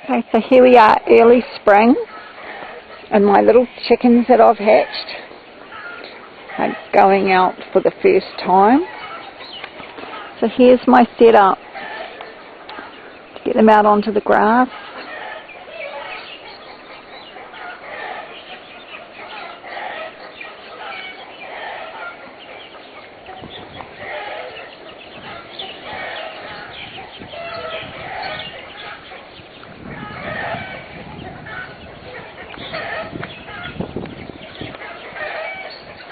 Okay, so here we are, early spring, and my little chickens that I've hatched are going out for the first time. So here's my setup to get them out onto the grass.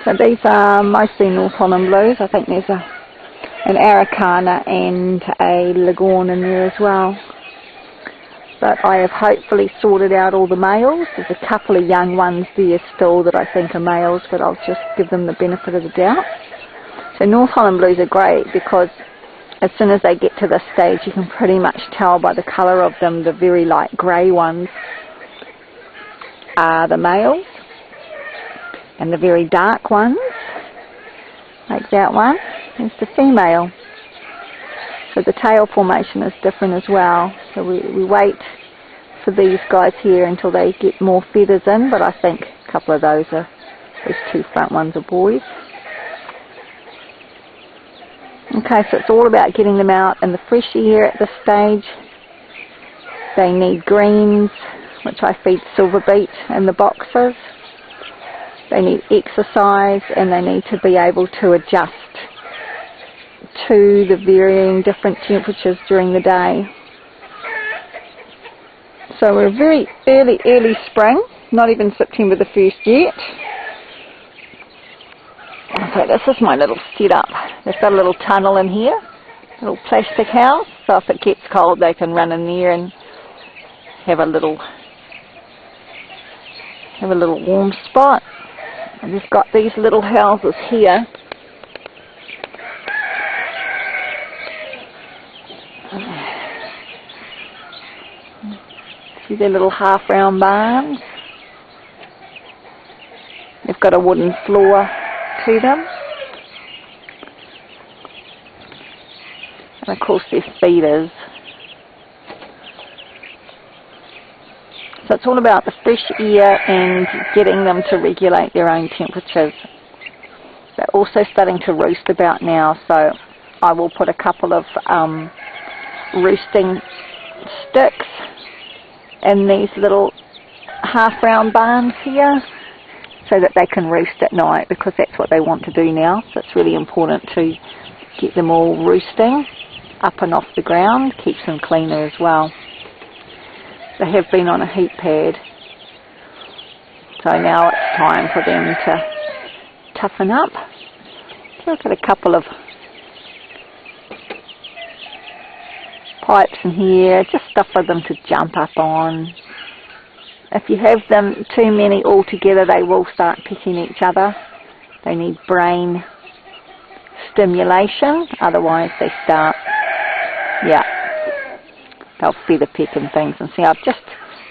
So these are mostly North Holland Blues. I think there's an Araucana and a Leghorn in there as well. But I have hopefully sorted out all the males. There's a couple of young ones there still that I think are males, but I'll just give them the benefit of the doubt. So North Holland Blues are great because as soon as they get to this stage you can pretty much tell by the colour of them. The very light grey ones are the males, and the very dark ones, like that one, is the female. So the tail formation is different as well. So we wait for these guys here until they get more feathers in, but I think a couple of those two front ones are boys. Okay, so it's all about getting them out in the fresh air at this stage. They need greens, which I feed silver beet in the boxes. They need exercise, and they need to be able to adjust to the varying different temperatures during the day. So we're very early spring, not even September the 1st yet. Okay, this is my little setup. They've got a little tunnel in here, a little plastic house, so if it gets cold they can run in there and have a little warm spot. And we've got these little houses here. See their little half-round barns? They've got a wooden floor to them. And of course their feeders. So it's all about the fresh air and getting them to regulate their own temperatures. They're also starting to roost about now, so I will put a couple of roosting sticks in these little half-round barns here so that they can roost at night, because that's what they want to do now. So it's really important to get them all roosting up and off the ground. Keeps them cleaner as well. They have been on a heat pad, so now it's time for them to toughen up. So I've got a couple of pipes in here, just stuff for them to jump up on. If you have them too many all together, they will start picking each other. They need brain stimulation, otherwise they start, they'll feather pick and things. And see, I'm just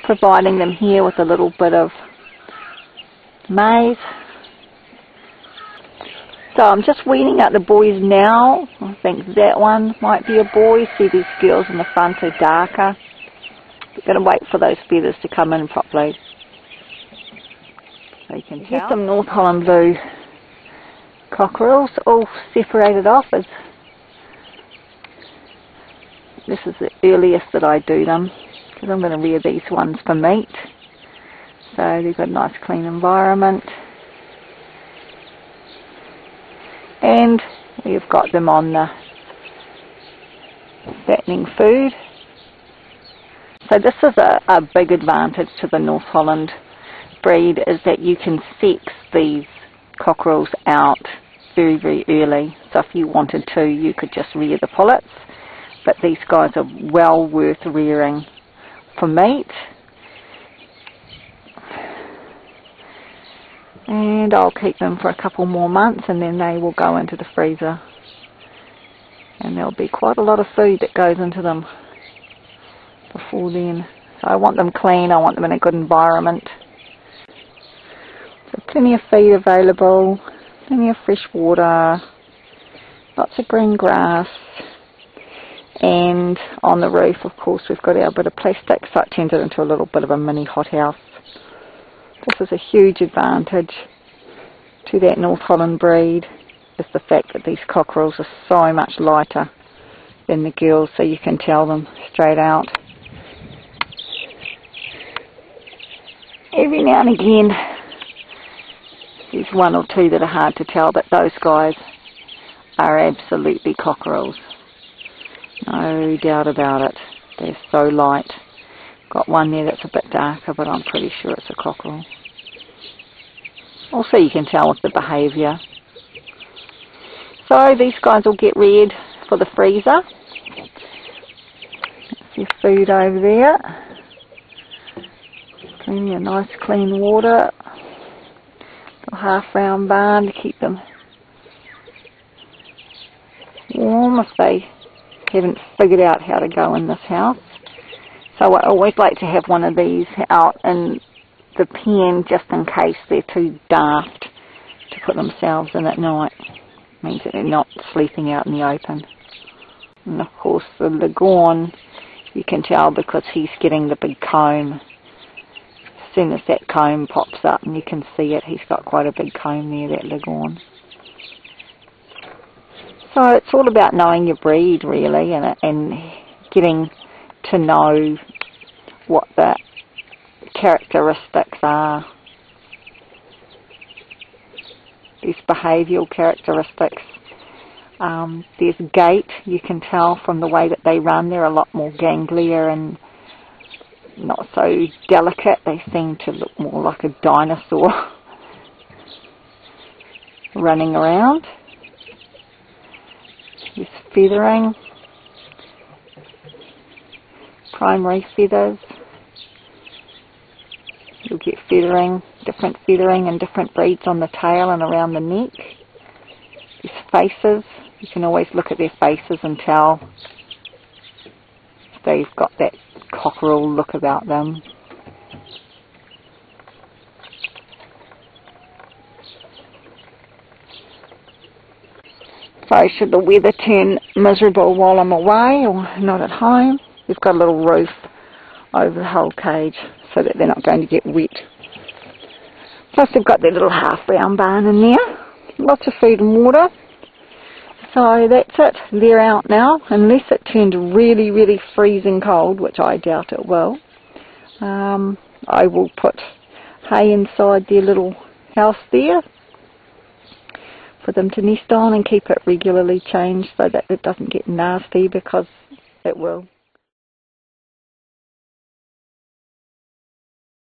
providing them here with a little bit of maize. So I'm just weeding out the boys now. I think that one might be a boy. See, these girls in the front are darker. We're going to wait for those feathers to come in properly, so you can tell. Here's some North Holland Blue cockerels, all separated off. This is the earliest that I do them, because I'm going to rear these ones for meat. So they've got a nice clean environment. And we've got them on the fattening food. So this is a big advantage to the North Holland breed, is that you can sex these cockerels out very, very early. So if you wanted to, you could just rear the pullets. But these guys are well worth rearing for meat. And I'll keep them for a couple more months, and then they will go into the freezer. And there'll be quite a lot of food that goes into them before then. So I want them clean, I want them in a good environment. So plenty of feed available, plenty of fresh water, lots of green grass. And on the roof, of course, we've got our bit of plastic, so it turns it into a little bit of a mini hothouse. This is a huge advantage to that North Holland breed, is the fact that these cockerels are so much lighter than the girls, so you can tell them straight out. Every now and again there's one or two that are hard to tell, but those guys are absolutely cockerels. No doubt about it. They're so light. Got one there that's a bit darker, but I'm pretty sure it's a cockerel. Also, you can tell with the behaviour. So these guys will get reared for the freezer. That's your food over there. Plenty of nice clean water. A half round barn to keep them warm if they haven't figured out how to go in this house. So I always like to have one of these out in the pen just in case they're too daft to put themselves in at night. It means that they're not sleeping out in the open. And of course the leghorn, you can tell because he's getting the big comb. As soon as that comb pops up, and you can see it, he's got quite a big comb there, that leghorn. So it's all about knowing your breed really, and getting to know what the characteristics are. These behavioural characteristics. There's gait, you can tell from the way that they run. They're a lot more ganglier and not so delicate. They seem to look more like a dinosaur running around. There's feathering, primary feathers. You'll get different feathering and different breeds on the tail and around the neck. There's faces. You can always look at their faces and tell if they've got that cockerel look about them. So should the weather turn miserable while I'm away or not at home, we've got a little roof over the whole cage so that they're not going to get wet. Plus they've got their little half round barn in there. Lots of food and water. So that's it. They're out now, unless it turned really, really freezing cold, which I doubt it will. I will put hay inside their little house there for them to nest on and keep it regularly changed so that it doesn't get nasty, because it will.